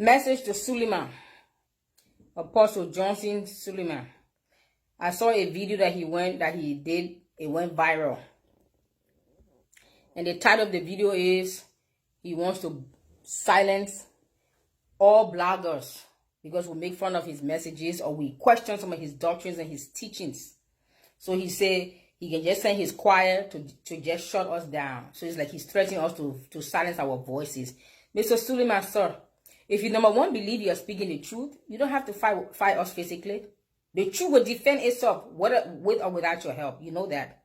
Message to Suleiman, Apostle Johnson Suleiman. I saw a video that he did. It went viral. And the title of the video is, he wants to silence all bloggers because we make fun of his messages or we question some of his doctrines and his teachings. So he said he can just send his choir to just shut us down. So it's like he's threatening us to silence our voices. Mr. Suleiman, sir, if you, number one, believe you are speaking the truth, you don't have to fight us physically. The truth will defend itself with or without your help. You know that.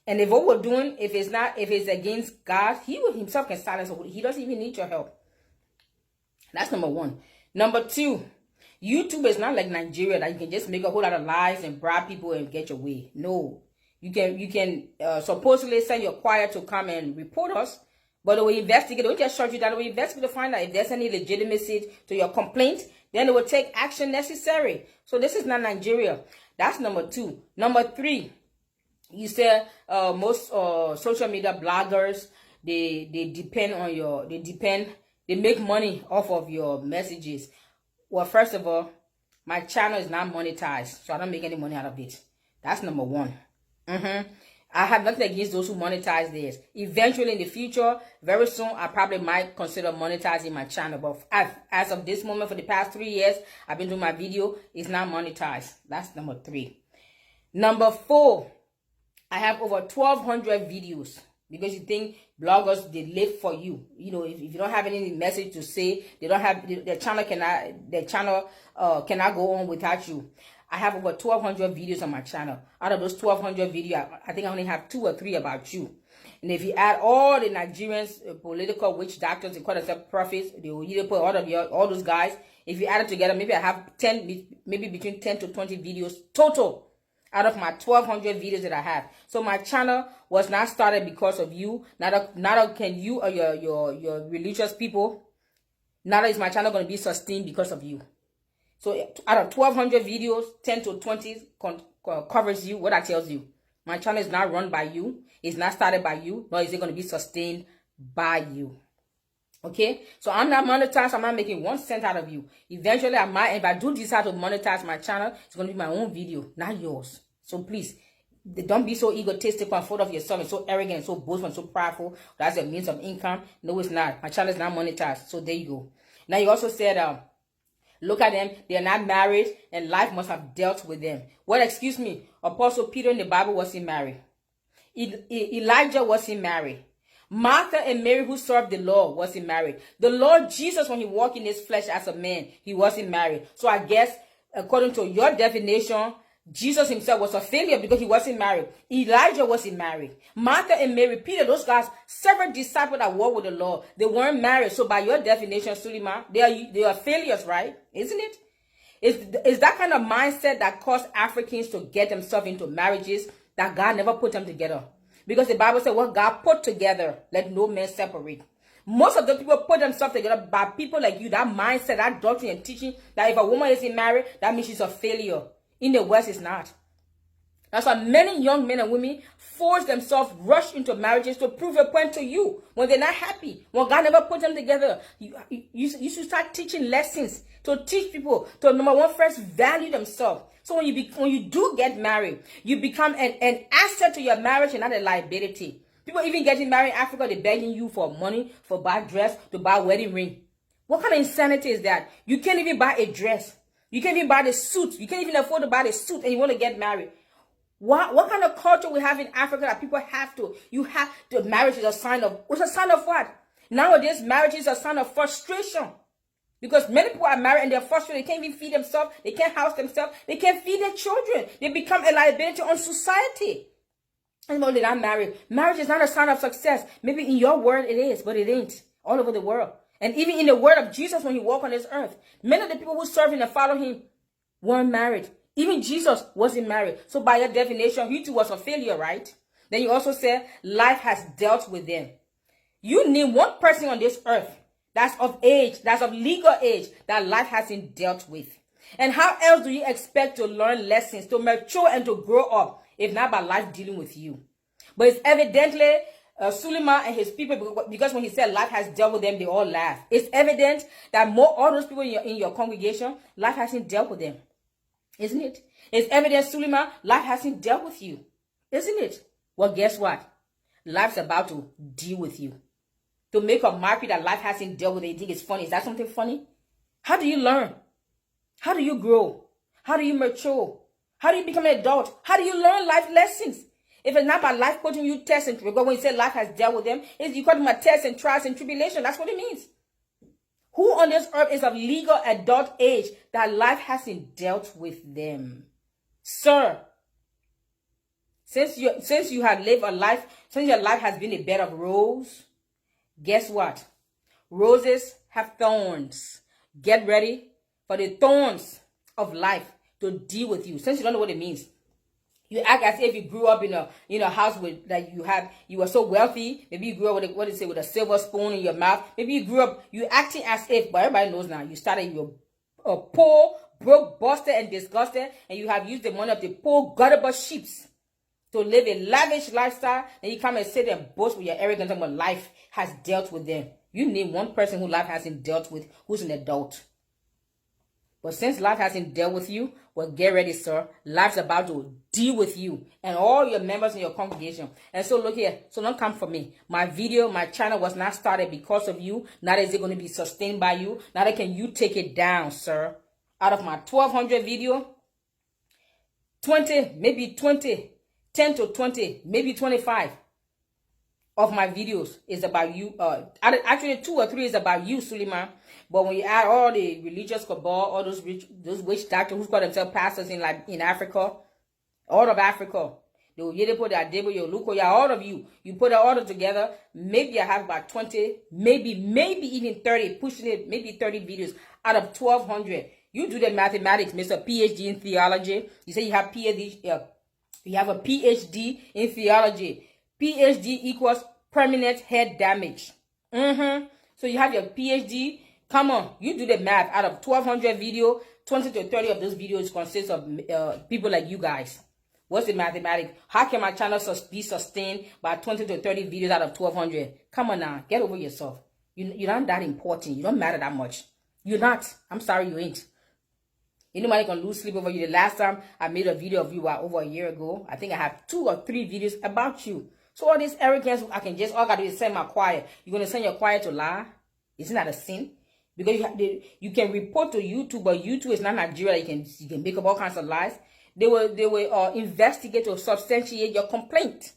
And if what we're doing, if it's against God, he himself can silence us. He doesn't even need your help. That's number one. Number two, YouTube is not like Nigeria that you can just make a whole lot of lies and bribe people and get your way. No. You can supposedly send your choir to come and report us, but they will investigate. They will just shut you down. They will investigate to find out if there's any legitimacy to your complaint. Then they will take action necessary. So this is not Nigeria. That's number two. Number three, you said most social media bloggers, they depend on your, they make money off of your messages. Well, first of all, my channel is not monetized, so I don't make any money out of it. That's number one. I have nothing against those who monetize theirs. Eventually, in the future, very soon, I probably might consider monetizing my channel. But as of this moment, for the past 3 years, I've been doing my video. It's not monetized. That's number three. Number four, I have over 1,200 videos. Because you think bloggers, they live for you. You know, if you don't have any message to say, they don't have, their channel cannot go on without you. I have over 1,200 videos on my channel. Out of those 1,200 videos, I think I only have 2 or 3 about you. And if you add all the Nigerians, political witch doctors, they call themselves prophets, they will either put all those guys. If you add it together, maybe I have 10, maybe between 10 to 20 videos total out of my 1,200 videos that I have. So my channel was not started because of you. Neither can you or your religious people. Neither is my channel going to be sustained because of you. So out of 1,200 videos, 10 to 20 covers you. What that tells you, my channel is not run by you. It's not started by you, nor is it going to be sustained by you. Okay, so I'm not monetized. I'm not making 1 cent out of you. Eventually, I might, if I do decide to monetize my channel, it's going to be my own video, not yours. So please, don't be so egotistic and full of yourself and so arrogant and so boastful and so prideful. That's your means of income. No, it's not. My channel is not monetized. So there you go. Now, you also said, look at them. They are not married and life must have dealt with them. Well, excuse me. Apostle Peter in the Bible wasn't married. Elijah wasn't married. Martha and Mary, who served the Lord, wasn't married. The Lord Jesus, when he walked in his flesh as a man, he wasn't married. So I guess, according to your definition, Jesus himself was a failure because he wasn't married. Elijah wasn't married. Martha and Mary, Peter, those guys, several disciples that walked with the Lord, they weren't married. So by your definition, Suleiman, they are failures, right? Isn't it? Is that kind of mindset that caused Africans to get themselves into marriages that God never put them together? Because the Bible said, what God put together, let no man separate. Most of the people put themselves together by people like you. That mindset, that doctrine and teaching, that if a woman isn't married, that means she's a failure. In the West, it's not. That's why many young men and women force themselves, rush into marriages to prove a point to you when they're not happy. When God never put them together, you should start teaching lessons to teach people to, number one, first value themselves. So when you do get married, you become an asset to your marriage and not a liability. People even getting married in Africa, they're begging you for money, for buy dress, to buy wedding ring. What kind of insanity is that? You can't even buy a dress. You can't even buy the suit. You can't even afford to buy the suit and you want to get married. What kind of culture we have in Africa that people have to, marriage is a sign of, what's a sign of what? Nowadays, marriage is a sign of frustration. Because many people are married and they're frustrated. They can't even feed themselves. They can't house themselves. They can't feed their children. They become a liability on society. And they're not married. Marriage is not a sign of success. Maybe in your world it is, but it ain't. All over the world. And even in the word of Jesus when he walked on this earth, many of the people who serve him and follow him weren't married. Even Jesus wasn't married. So by your definition, he too was a failure, right? Then you also said life has dealt with them. You need one person on this earth that's of age, that's of legal age, that life hasn't dealt with. And how else do you expect to learn lessons, to mature and to grow up, if not by life dealing with you? But it's evidently Suleiman and his people, because when he said life has dealt with them, they all laugh. It's evident that all those people in your congregation, life hasn't dealt with them. Isn't it? It's evident, Suleiman, life hasn't dealt with you. Isn't it? Well, guess what? Life's about to deal with you. To make a mockery that life hasn't dealt with it, you think it's funny. Is that something funny? How do you learn? How do you grow? How do you mature? How do you become an adult? How do you learn life lessons? If it's not by life putting you tests and when you say life has dealt with them, it's you call them a test and trials and tribulation. That's what it means. Who on this earth is of legal adult age that life hasn't dealt with them? Sir, since you have lived a life, since your life has been a bed of roses, guess what? Roses have thorns. Get ready for the thorns of life to deal with you. Since you don't know what it means, you act as if you grew up in a house with that you were so wealthy. Maybe you grew up with with a silver spoon in your mouth. Maybe you grew up you acting as if, but everybody knows now. You started a poor, broke, busted, and disgusted, and you have used the money of the poor, gutterable sheeps to live a lavish lifestyle. Then you come and sit and boast with your arrogance about life has dealt with them. You name one person who life hasn't dealt with, who's an adult. But since life hasn't dealt with you, well, get ready, sir. Life's about to deal with you and all your members in your congregation. And so look here. So don't come for me. My channel was not started because of you. Not is it going to be sustained by you. Not can you take it down, sir. Out of my 1,200 video, 20, maybe 20, 10 to 20, maybe 25 of my videos is about you. Actually, 2 or 3 is about you, Suleiman. But when you add all the religious cabal, all those witch doctors who call themselves pastors in Africa, all of Africa, the Yedepo, the Adebo, your Luko, all of you, you put it all together. Maybe I have about 20, maybe even 30, pushing it, maybe 30 videos out of 1,200. You do the mathematics, Mr. PhD in theology. You say you have PhD, you have a PhD in theology. PhD equals permanent head damage. So you have your PhD. Come on, you do the math. Out of 1,200 video, 20 to 30 of those videos consist of people like you guys. What's the mathematics? How can my channel be sustained by 20 to 30 videos out of 1,200? Come on now, get over yourself. You're not that important. You don't matter that much. You're not. I'm sorry you ain't. Anybody can lose sleep over you. The last time I made a video of you over a year ago, I think I have 2 or 3 videos about you. So all this arrogance, all I got to do is send my choir. You're going to send your choir to lie? Isn't that a sin? Because you can report to YouTube, but YouTube is not Nigeria. You can make up all kinds of lies. They will investigate or substantiate your complaint.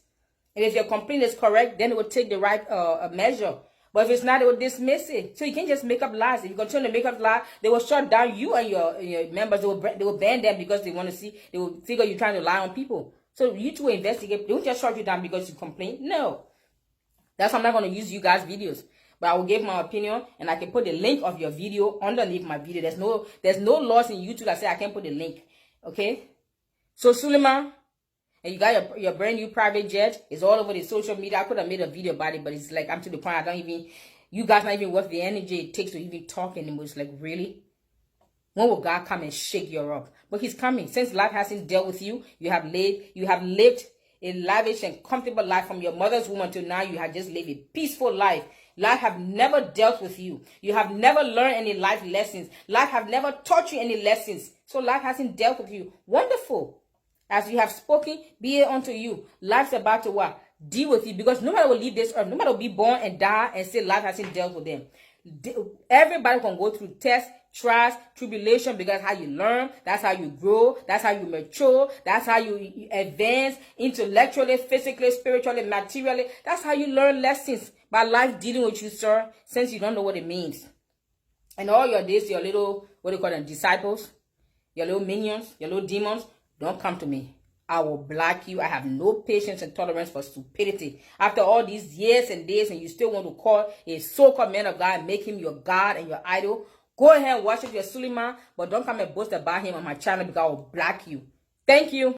And if your complaint is correct, then they will take the right measure. But if it's not, they will dismiss it. So you can't just make up lies. If you continue to make up lies, they will shut down you and your members. They will ban them because they want to see. They will figure you're trying to lie on people. So YouTube will investigate. They won't just shut you down because you complain. No. That's why I'm not going to use you guys' videos. But I will give my opinion, and I can put the link of your video underneath my video. There's no laws in YouTube that say I can't put the link. Okay? So Suleiman, and you got your brand new private jet. It's all over the social media. I could have made a video about it, but it's like I'm to the point I don't even. You guys not even worth the energy it takes to even talk anymore. It's like, really? When will God come and shake you up? But He's coming. Since life hasn't dealt with you, you have lived a lavish and comfortable life from your mother's womb until now. You have just lived a peaceful life. Life have never dealt with you. You have never learned any life lessons. Life have never taught you any lessons. So life hasn't dealt with you. Wonderful. As you have spoken, be it unto you. Life's about to what? Deal with you. Because nobody will leave this earth. Nobody will be born and die and say life hasn't dealt with them. Everybody can go through tests, trials, tribulation, because how you learn, that's how you grow, that's how you mature, that's how you advance intellectually, physically, spiritually, materially. That's how you learn lessons by life dealing with you, sir, since you don't know what it means. And all your days, your little, what do you call them, disciples, your little minions, your little demons, don't come to me. I will block you. I have no patience and tolerance for stupidity. After all these years and days, and you still want to call a so-called man of God and make him your God and your idol, go ahead and worship your Suleiman, but don't come and boast about him on my channel because I will block you. Thank you.